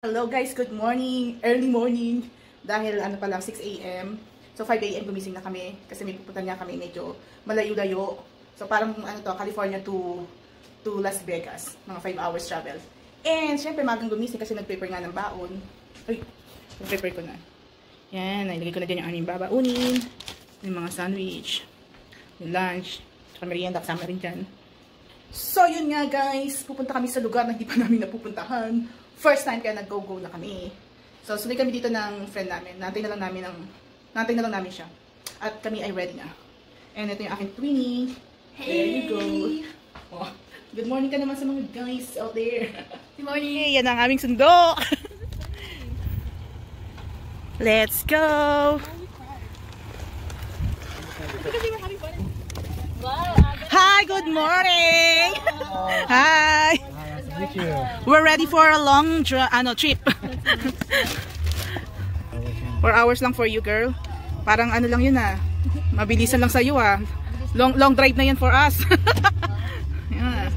Hello guys, good morning, early morning, dahil ano pa lang 6 AM, so 5 AM gumising na kami, kasi may pupunta niya kami medyo malayo-layo, so parang ano to, California to Las Vegas, mga 5 hours travel, and syempre magang gumising kasi nag-prepare nga ng baon, nag-prepare ko na, yan, nilagay ko na din yung aming babaunin, yung mga sandwich, yung lunch, saka merienda, kasama rin dyan. So yun nga guys, pupunta kami sa lugar na hindi pa namin napupuntahan. First time kaya nag-go-go na kami. So sunod kami dito ng friend namin. Nantay na lang namin siya. At kami ay ready na. And ito yung aking twinnie. Hey! There you go. Oh, good morning ka naman sa mga guys out there. Good morning. Hey, yan ang aming sundo. Let's go. Hi, good morning. Hi. We're ready for a long trip. 4 hours lang for you, girl. Parang ano lang yun ah. Mabilisan lang sa iyo ah. Long drive na yan for us. Yeah.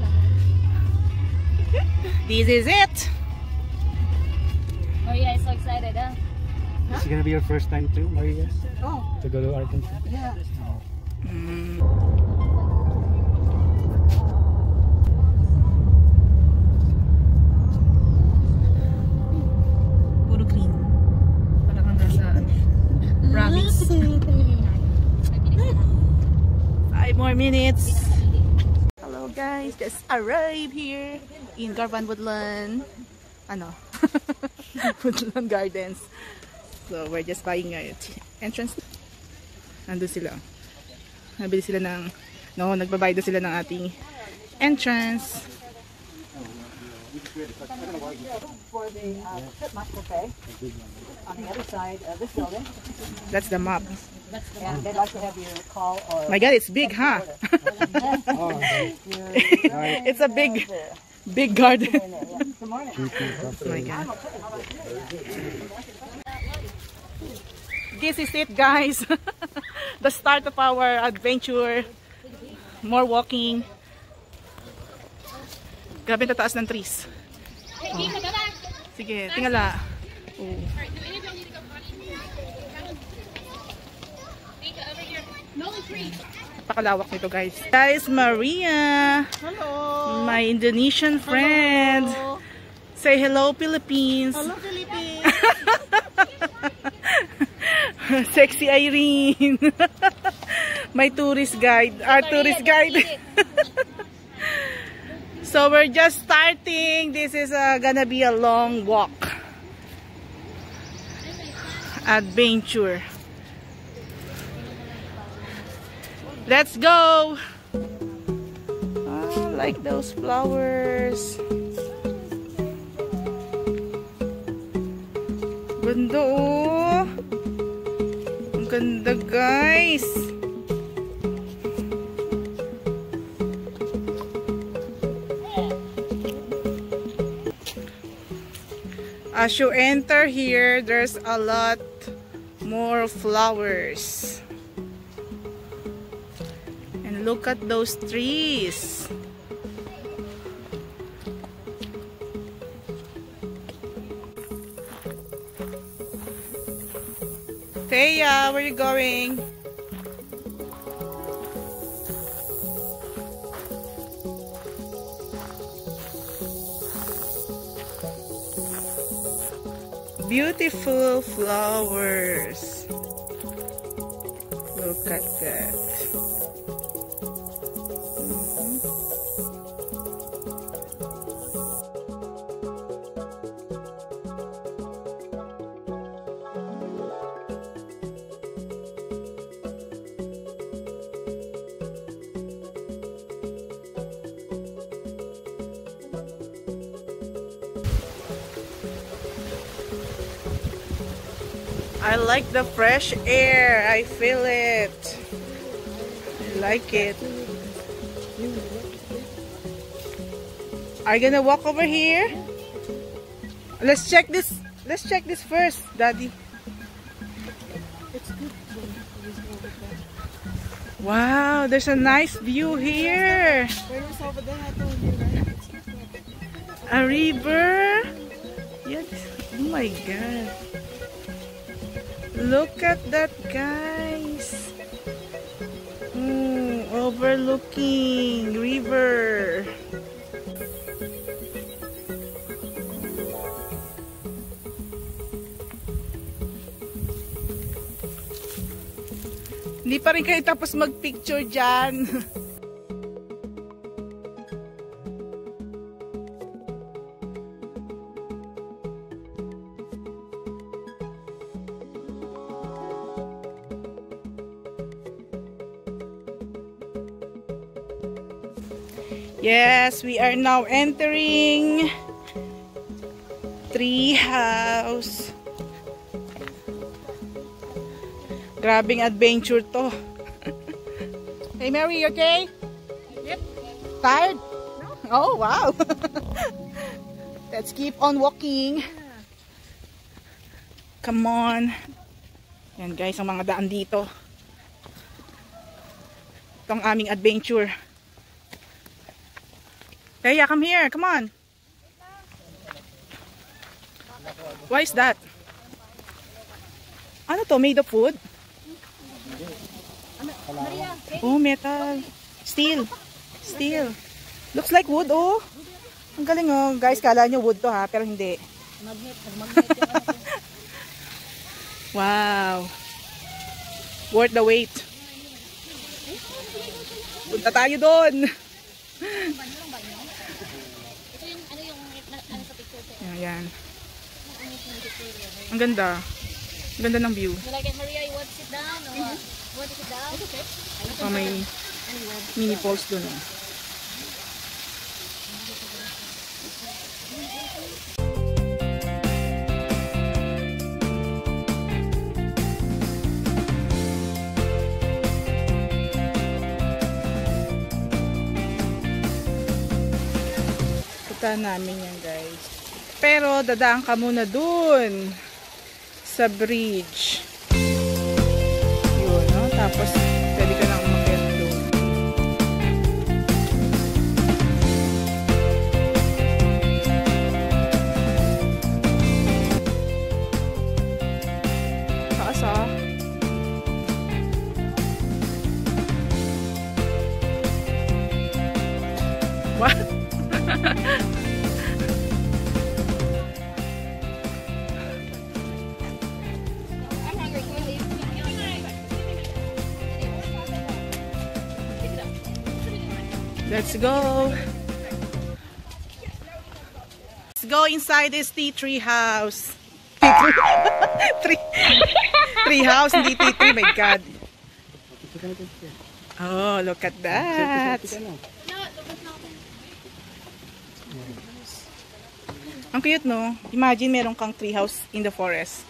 This is it. Maria is so excited, huh? Is it gonna be your first time too, Maria? Oh. To go to Arkansas? Yeah. Puro green. Parang hanggang sa province. 5 more minutes. Hello guys, just arrived here in Garvan Woodland. Ano? Woodland Gardens. So we're just buying an entrance. Nandun sila. Nabili sila ng nagbabayad sila ng ating entrance. For the chipmunk buffet on the other side of this building. That's the map. And they'd like to have you call or... My God, it's big, huh? It's a big garden. Good morning. Oh my God. This is it, guys. The start of our adventure. More walking. Grabe tataas ng trees. Oh. Sige, tingala. Oh. Napakalawak nito, guys. Guys, Maria. Hello. My Indonesian friend. Hello. Say hello, Philippines. Hello, Philippines. Sexy Irene. My tourist guide. Our tourist guide. So we're just starting. This is gonna be a long walk. Adventure. Let's go. Oh, like those flowers. Ganda oh. Ang ganda guys. As you enter here, there's a lot more flowers. And look at those trees. Thea, where are you going? Beautiful flowers. Look at that. I like the fresh air. I feel it. I like it. Are you gonna walk over here? Let's check this. Let's check this first, Daddy. Wow, there's a nice view here. A river. Yes. Oh my God. Look at that, guys. Overlooking river. Hindi pa rin kayo tapos mag-picture dyan. Yes, we are now entering Tree House. Grabing adventure to. Hey Mary, you okay? Yep. Tired? No. Oh, wow. Let's keep on walking. Come on. Yan guys, ang mga daan dito. Itong aming adventure. Hey, come here. Come on. Why is that? Ano to? Made of wood? Oh, metal. Steel. Steel. Looks like wood, oh. Ang galing, oh. Guys, kala nyo wood to, ha? Pero hindi. Wow. Worth the wait. Punta tayo doon. Ayan. Ang ganda. Ang ganda ng view. Maria, you want to sit down? Or what? You want to sit down? Okay. Oh, may mini falls doon. Oh. Punta namin yan, guys. Pero dadaan ka muna dun sa bridge. Yun, no? Tapos pwede ka nang umakyat doon. Taas, ah. What? Let's go. Let's go inside this tea tree house. Tree house, hindi tea tree. My God. Oh, look at that. Ang cute, no? Imagine meron kang tree house in the forest.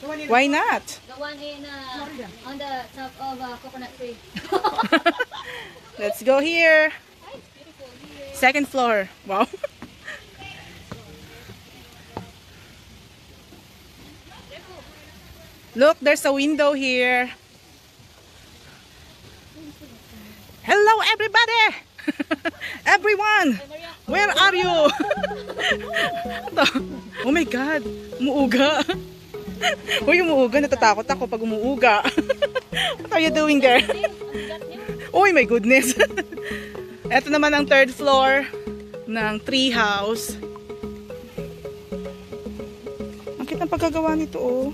Why not? The one in on the top of a coconut tree. Let's go here. Second floor. Wow. Look, there's a window here. Hello, everybody. Everyone. Where are you? Oh my God. Umuuga. Uy, umuuga. Natatakot ako pag umuuga. What are you doing there? Oh my goodness. Ito naman ang third floor ng tree house. Ang cute ng pagkagawa nito, oh.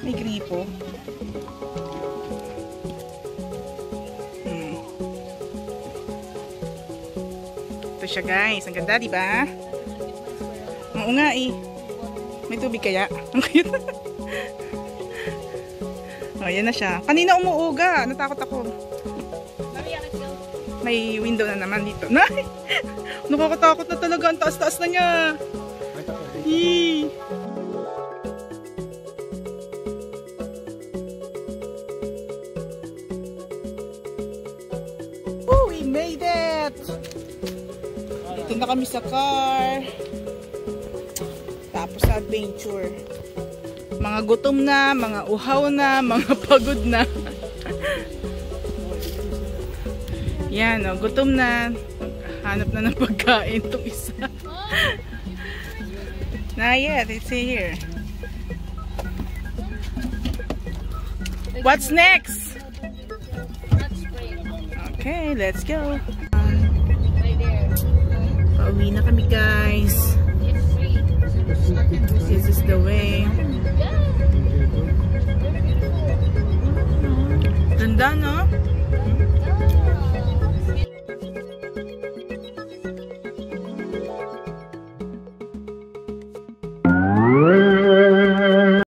May gripo. Ito siya, guys. Ang ganda, diba? Oo nga, eh. May tubig kaya? Ang cute. Oh, yan na siya. Kanina umuuga. Natakot ako. May window na naman dito. Nay! Nakakatakot na talaga. Ang taas-taas na niya. Yee! Oh, we made it! Dito na kami sa car. Tapos sa adventure. Mga gutom na, mga uhaw na, mga pagod na. Yan, oh, gutom na. Hanap na ng pagkain itong isa. Not yet. It's here. What's next? Hot spring. Okay, let's go. Right there. Pauwi na kami, guys. It's free. This is the way. Yeah. Ganda, no?